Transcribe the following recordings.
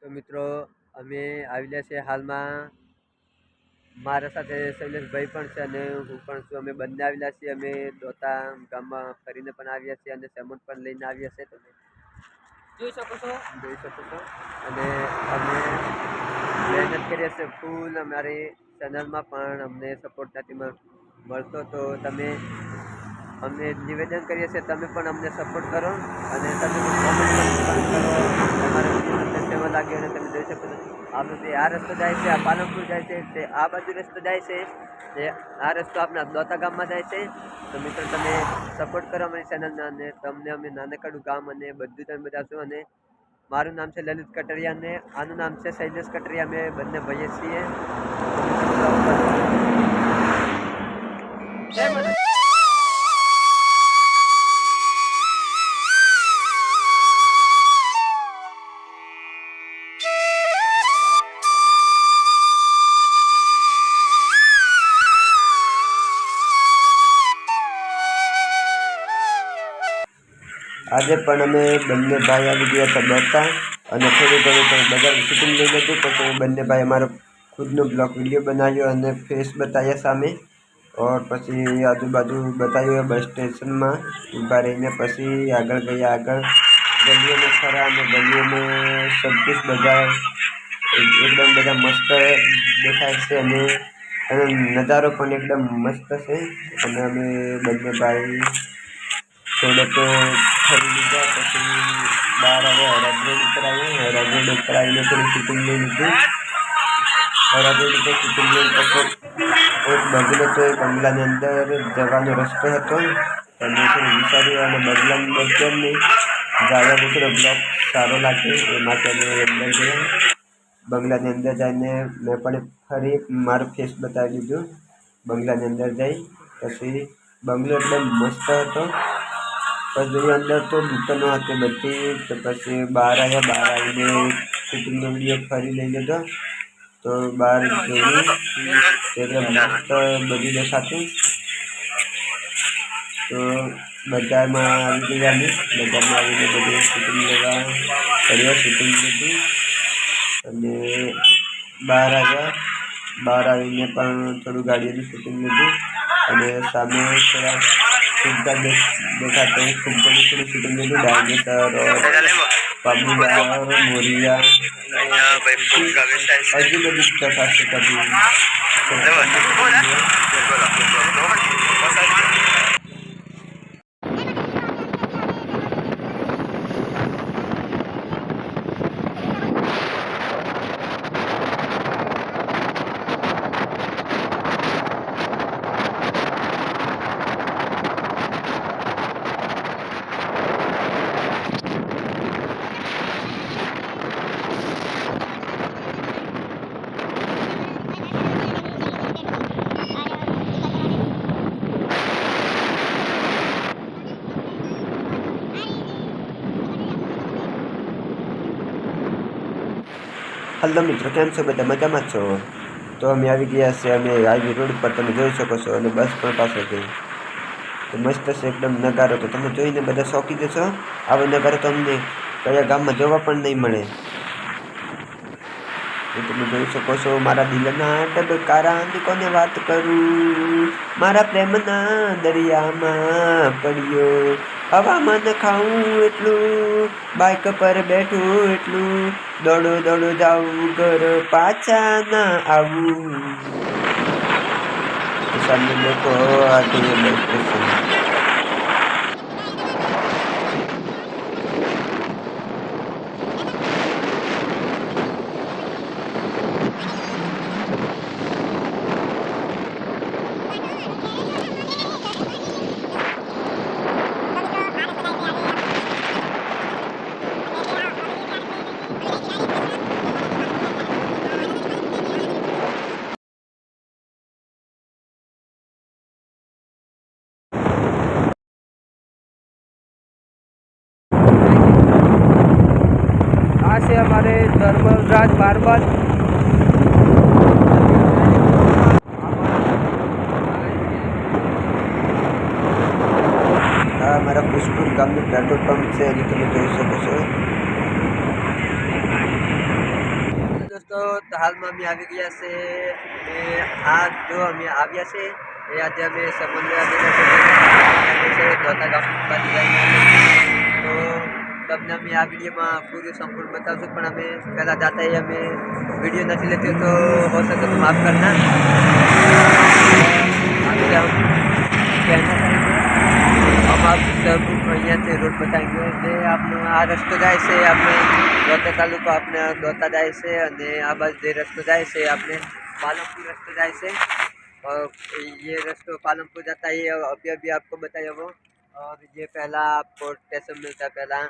તો મિત્રો અમે આવેલા છે હાલમાં મારા સાથે શૈલેષભાઈ પણ છે અને હું પણ છું. અમે બંને આવેલા છીએ. અમે દોતા ગામમાં ફરીને પણ આવ્યા છીએ અને સેમન પણ લઈને આવ્યા છે. તમે જોઈ શકો છો અને અમે મહેનત કરીએ છીએ ફૂલ. અમારી ચેનલમાં પણ અમને સપોર્ટ નથી મળતો, તો તમે અમને નિવેદન કરીએ છીએ તમે પણ અમને સપોર્ટ કરો અને તમે કોમેન્ટ પણ કરો. તમારા વિડીયો તમને કેવા લાગ્યો અને તમે જોઈ શકો છો આપણે આ રસ્તો જાય છે, આ પાલનપુર જાય છે, તે આ બાજુ રસ્તો જાય છે, તે આ રસ્તો આપણા દોતા ગામમાં જાય છે. તો મિત્રો તમે સપોર્ટ કરો અમારી ચેનલને અને તમને અમે નાનકડું ગામ અને બધું તમે બતાવશું. અને મારું નામ છે લલિત કટરિયા અને આનું નામ છે શૈલેષ કટરિયા. અમે બંને ભાઈએ છીએ. આજે પણ અમે બંને ભાઈ આવી ગયા હતા દોતા અને થોડું ઘણું પણ બજાર શૂટિંગ લઈ લીધું. પછી અમે બંને ભાઈ અમારો ખુદનો બ્લોગ વિડીયો બનાવ્યો અને ફેસ બતાવ્યા સામે और પછી આજુબાજુ બતાવ્યું બસ સ્ટેશનમાં ઊભા રહીને. પછી આગળ ગયા, આગળ ગલીઓમાં ખરા અને ગલીઓમાં સબકુછ બધા એકદમ બધા મસ્ત દેખાય છે અને નજારો પણ એકદમ મસ્ત છે. અને અમે બંને ભાઈ થોડોક ફરી લીધા. પછી બહાર આવ્યા, હરાજ રોડ ઉપર આવ્યા. હરાજ રોડ ઉપર આવીને થોડી શૂટિંગ લઈ લીધી. હરાજ રોડ ઉપર શૂટિંગ લઈને પછી એક બંગલો તો એ બંગલાની અંદર જવાનો રસ્તો હતો. તમે થોડું વિચાર્યું અને બંગલાની અંદર કેમ નહીં જવા થોડો બ્લોગ સારો લાગે એ માટે અમે અંદર ગયા. બંગલાની અંદર જઈને મેં પણ ફરી મારું ફેસ બતાવી દીધું બંગલાની અંદર જઈ. પછી બંગલો એકદમ મસ્ત હતો. પછી અંદર તો દુકાનો હતી બધી. તો પછી બહાર આવ્યા, બહાર આવીને શૂટિંગનો વિડીયો ફરી લઈ લીધો. તો બહાર જોયું એટલે મસ્ત બધું દેખાતું. તો બજારમાં આવી ગયા અમે. બજારમાં આવીને બધું શૂટિંગ લેવા કર્યા, શૂટિંગ લીધું અને બહાર આવ્યા. બહાર આવીને પણ થોડું ગાડીઓનું શૂટિંગ લીધું અને સામે થોડા ફુગ્ગા દેખાતા ફુગ્ગાનું થોડું શૂટિંગ લીધું. ડાયનેસર પાબુડા મોરિયા હજી બધી તપાસ કરી. હલો મિત્રો, કેમ છો બધા? મજામાં છો? તો અમે આવી ગયા છે. અમે હાઈવે રોડ પર તમે જોઈ શકો છો અને બસ પણ પાછળ ગઈ. તો મસ્ત છે એકદમ નજારો. તો તમે જોઈને બધા શોકી જશો. આવો નજારો તો અમને કયા ગામમાં જોવા પણ નહીં મળે. તો તમે જોઈ શકો છો મારા દિલના ડબકારાની કોને વાત કરું. મારા પ્રેમના દરિયામાં પડ્યો હવામાન ખાઉં એટલું, બાઇક પર બેઠું એટલું, દોડો દોડો જાઉં ઘર પાછા ના આવું. સામે લોકો આજે બસ સ્ટેશન. છે हमारे धर्मराज मार्बल. हमारा पुष्पुर गाम में पेट्रोल पंप से તમે જોઈ શકો છો. દોસ્તો તો હાલમાં અમે આવી ગયા છે આ જો અમે આવ્યા છે એ આજે અમે સમન્વય ધોતા ગામ બાજુ જઈને તો તમને અમે આ વિડીયોમાં પૂરું સંપૂર્ણ બતાવશું પણ અમે પહેલાં જાતા અમે वीडियो नहीं लेते तो हो सके तो माफ़ करना। आगे हम कहना चाहेंगे हम आप सब यहाँ से रोड बताएंगे जे आपने आ रस्तो जाए से आपने दोता तालुका आपने दोता जाए से અને આ બાજુ જે રસ્તો જાય છે आपने पालमपुर रस्तो जाए से और ये रस्तो पालमपुर जाता है अभी अभी आपको बताया वो। और ये पहला आपको स्टेशन मिलता है पहला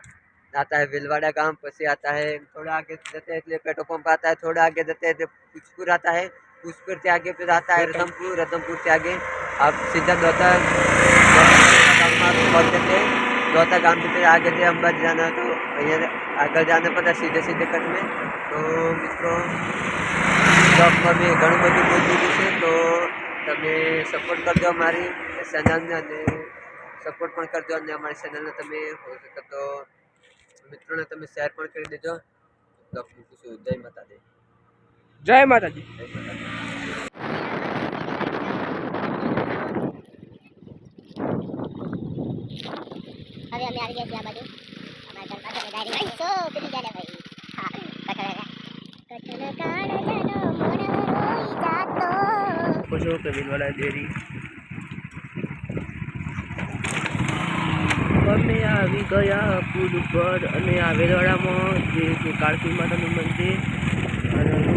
आता है विलवाड़ा गांव पसी आता है थोड़ा आगे जाते हैं इसलिए पेट्रोल पंप आता है थोड़ा आगे जाते हैं पुष्पुर आता है पुष्पुर से आगे फिर आता है रतनपुर से आगे आप सीधा दोता पहुँच जाते हैं दोता गांव से फिर आगे से अंबाजी जाना तो यहाँ आगे जाना पड़ता सीधे सीधे कट में। तो मित्रों ब्लॉगમાં મેં ઘણું બધું બોલી દીધું છે તો તમે સપોર્ટ કરજો અમારી ચેનલને અને સપોર્ટ પણ કરજો અને અમારી ચેનલને તમે હો શકે તો मित्रों ने तुम्हें शेयर पण कर दीजो। ब्लॉग मूकूं। जय माता दी। जय माता दी। હવે અમે આવી ગયા છીએ આ બાજુ અમારા ઘર પાસે ડાયરી સો પેલી જાય ભાઈ હા કઠલ કાળ જનો મોણ રોઈ જાતો પૂછો કે બિલવાડા ડેરી અમે આવી ગયા પુલ ઉપર અને આ વેલવાડામાં જે કાળકી માતાનું મંદિર અને